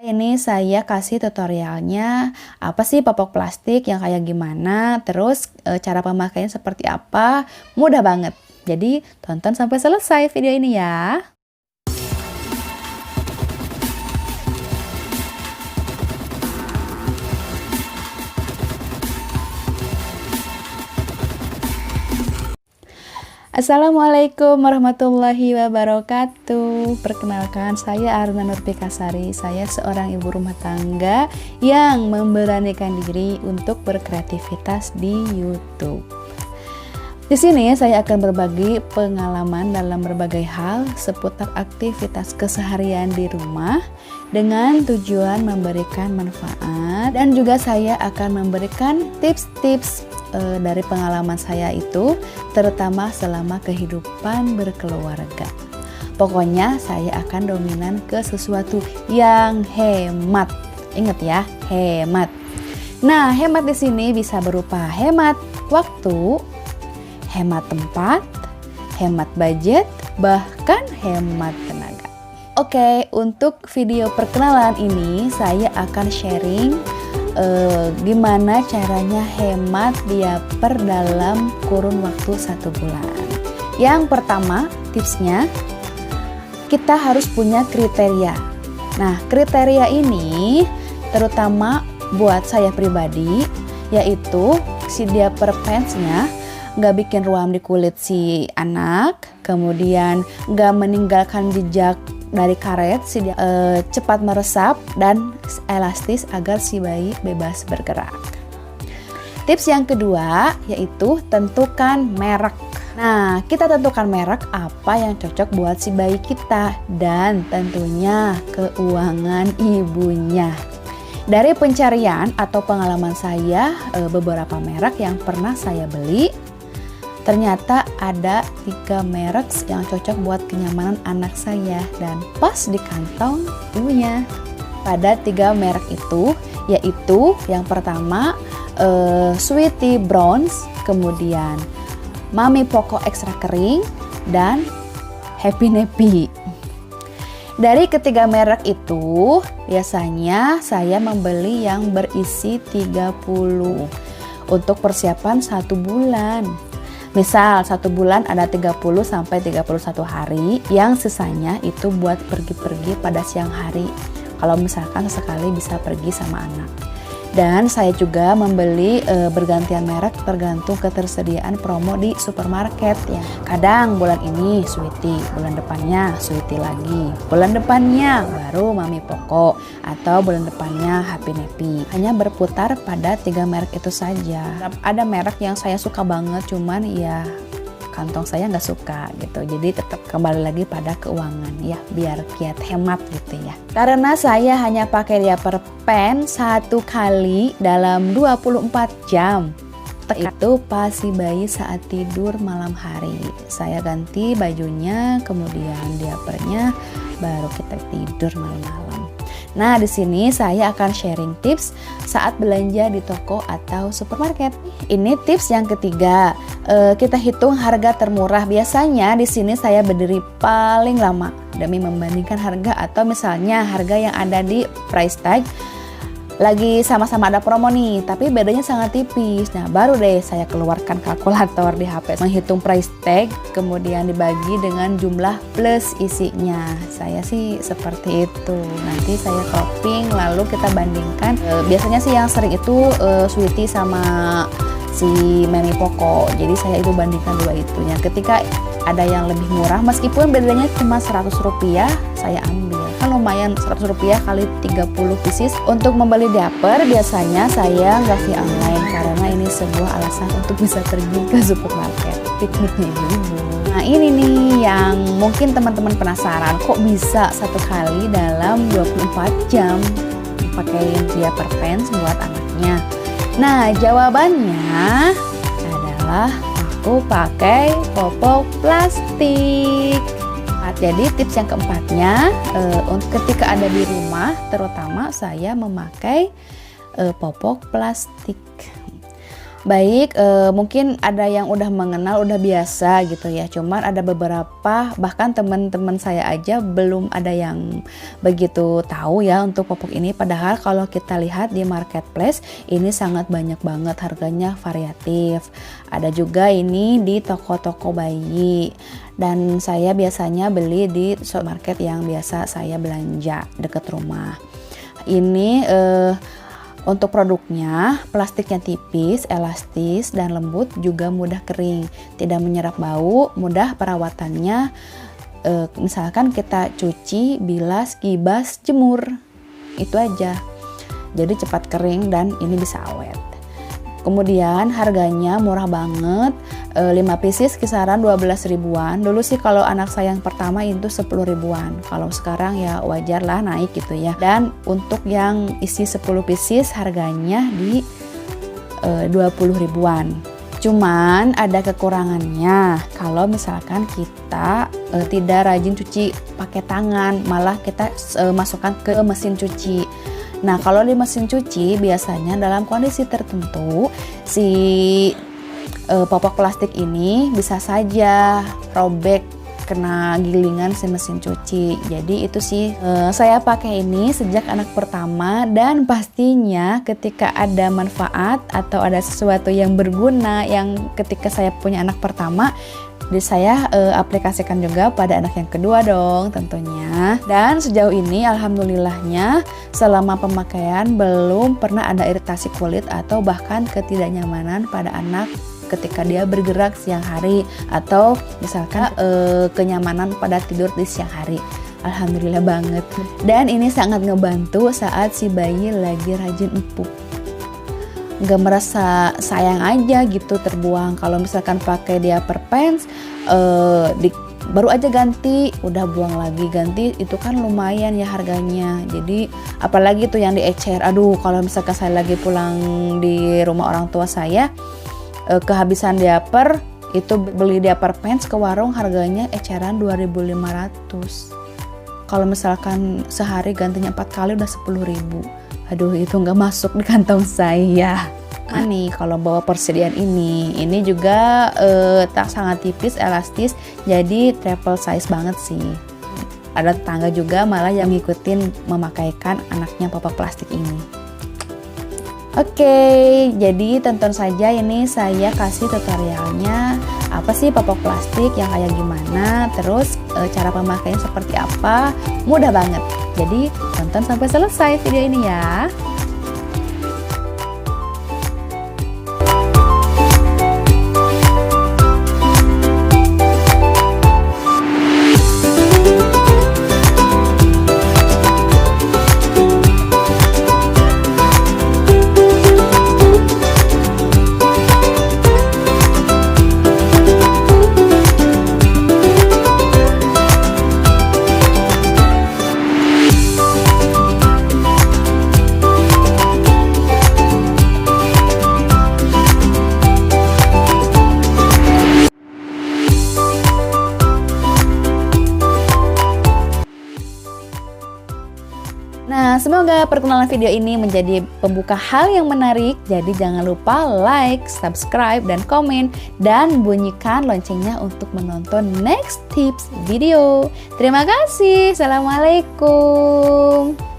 Ini saya kasih tutorialnya apa sih popok plastik yang kayak gimana, terus cara pemakaiannya seperti apa, mudah banget. Jadi tonton sampai selesai video ini ya. Assalamualaikum warahmatullahi wabarakatuh. Perkenalkan, saya Aruna Nurpikasari. Saya seorang ibu rumah tangga yang memberanikan diri untuk berkreativitas di YouTube. Di sini saya akan berbagi pengalaman dalam berbagai hal seputar aktivitas keseharian di rumah dengan tujuan memberikan manfaat, dan juga saya akan memberikan tips-tips dari pengalaman saya itu, terutama selama kehidupan berkeluarga. Pokoknya saya akan dominan ke sesuatu yang hemat. Ingat ya, hemat. Nah, hemat di sini bisa berupa hemat waktu, hemat tempat, hemat budget, bahkan hemat tenaga. Oke, untuk video perkenalan ini saya akan sharing gimana caranya hemat diaper dalam kurun waktu 1 bulan. Yang pertama, tipsnya kita harus punya kriteria. Nah, kriteria ini terutama buat saya pribadi, yaitu si diaper pantsnya nggak bikin ruam di kulit si anak, kemudian nggak meninggalkan jejak dari karet, cepat meresap dan elastis agar si bayi bebas bergerak. Tips yang kedua yaitu tentukan merek. Nah, kita tentukan merek apa yang cocok buat si bayi kita dan tentunya keuangan ibunya. Dari pencarian atau pengalaman saya, beberapa merek yang pernah saya beli, ternyata ada 3 merek yang cocok buat kenyamanan anak saya dan pas di kantong ibunya. Pada 3 merek itu, yaitu yang pertama Sweety Bronze, kemudian Mami Poco Extra Kering, dan Happy Nappy. Dari ketiga merek itu, biasanya saya membeli yang berisi 30 untuk persiapan 1 bulan. Misal 1 bulan ada 30 sampai 31 hari, yang sisanya itu buat pergi-pergi pada siang hari. Kalau misalkan sesekali bisa pergi sama anak. Dan saya juga membeli bergantian merek tergantung ketersediaan promo di supermarket ya. Kadang bulan ini Sweety, bulan depannya Sweety lagi, bulan depannya baru Mami Poco, atau bulan depannya Happy Nappy. Hanya berputar pada 3 merek itu saja. Ada merek yang saya suka banget, cuman ya kantong saya nggak suka gitu, jadi tetap kembali lagi pada keuangan ya, biar kiat hemat gitu ya. Karena saya hanya pakai diaper pants 1 kali dalam 24 jam, itu pas si bayi saat tidur malam hari. Saya ganti bajunya, kemudian diapernya, baru kita tidur malam-malam. Nah, di sini saya akan sharing tips saat belanja di toko atau supermarket. Ini tips yang ketiga. Kita hitung harga termurah. Biasanya di sini saya berdiri paling lama demi membandingkan harga, atau misalnya harga yang ada di price tag lagi sama-sama ada promo nih, tapi bedanya sangat tipis. Nah, baru deh saya keluarkan kalkulator di HP, menghitung price tag, kemudian dibagi dengan jumlah plus isinya. Saya sih seperti itu. Nanti saya topping, lalu kita bandingkan. Biasanya sih yang sering itu Sweety sama si Mami Poco. Jadi saya itu bandingkan 2 itu. Yang ketika ada yang lebih murah, meskipun bedanya cuma 100 rupiah, saya ambil. Kan lumayan, 100 rupiah kali 30 pieces. Untuk membeli diaper biasanya saya nggak via online, karena ini sebuah alasan untuk bisa pergi ke supermarket, pikniknya ibu. Nah, ini nih yang mungkin teman-teman penasaran, kok bisa 1 kali dalam 24 jam pakai diaper pants buat anaknya. Nah, jawabannya adalah aku pakai popok plastik. Jadi tips yang keempatnya, ketika ada di rumah, terutama saya memakai popok plastik. Baik, mungkin ada yang udah mengenal, udah biasa gitu ya. Cuman ada beberapa, bahkan teman-teman saya aja belum ada yang begitu tahu ya untuk popok ini. Padahal kalau kita lihat di marketplace, ini sangat banyak banget, harganya variatif. Ada juga ini di toko-toko bayi. Dan saya biasanya beli di supermarket yang biasa saya belanja deket rumah. Ini untuk produknya, plastiknya tipis, elastis, dan lembut, juga mudah kering, tidak menyerap bau, mudah perawatannya. Misalkan kita cuci, bilas, kibas, jemur, itu aja. Jadi cepat kering dan ini bisa awet. Kemudian harganya murah banget, 5 pieces kisaran 12 ribuan. Dulu sih kalau anak saya yang pertama itu 10 ribuan. Kalau sekarang ya wajar lah naik gitu ya. Dan untuk yang isi 10 pieces harganya di 20 ribuan. Cuman ada kekurangannya kalau misalkan kita tidak rajin cuci pakai tangan, malah kita masukkan ke mesin cuci. Nah, kalau di mesin cuci biasanya dalam kondisi tertentu si popok plastik ini bisa saja robek kena gilingan si mesin cuci. Jadi itu sih saya pakai ini sejak anak pertama, dan pastinya ketika ada manfaat atau ada sesuatu yang berguna yang ketika saya punya anak pertama, saya aplikasikan juga pada anak yang kedua dong tentunya. Dan sejauh ini alhamdulillahnya selama pemakaian belum pernah ada iritasi kulit atau bahkan ketidaknyamanan pada anak ketika dia bergerak siang hari, atau misalkan kenyamanan pada tidur di siang hari. Alhamdulillah banget. Dan ini sangat ngebantu saat si bayi lagi rajin empuk. Nggak merasa sayang aja gitu terbuang. Kalau misalkan pakai diaper pants, baru aja ganti udah buang lagi, ganti itu kan lumayan ya harganya. Jadi apalagi tuh yang diecer, aduh kalau misalkan saya lagi pulang di rumah orang tua saya, kehabisan diaper, itu beli diaper pants ke warung harganya eceran 2.500. Kalau misalkan sehari gantinya 4 kali udah 10.000. Aduh, itu nggak masuk di kantong saya. Nih kalau bawa persediaan ini juga tak sangat tipis, elastis, jadi travel size banget sih. Ada tetangga juga malah yang ngikutin memakaikan anaknya popok plastik ini. Oke, jadi tonton saja ini saya kasih tutorialnya apa sih popok plastik yang kayak gimana, terus cara pemakaiannya seperti apa, mudah banget. Jadi tonton sampai selesai video ini ya. Nah, semoga perkenalan video ini menjadi pembuka hal yang menarik. Jadi jangan lupa like, subscribe, dan komen. Dan bunyikan loncengnya untuk menonton next tips video. Terima kasih. Assalamualaikum.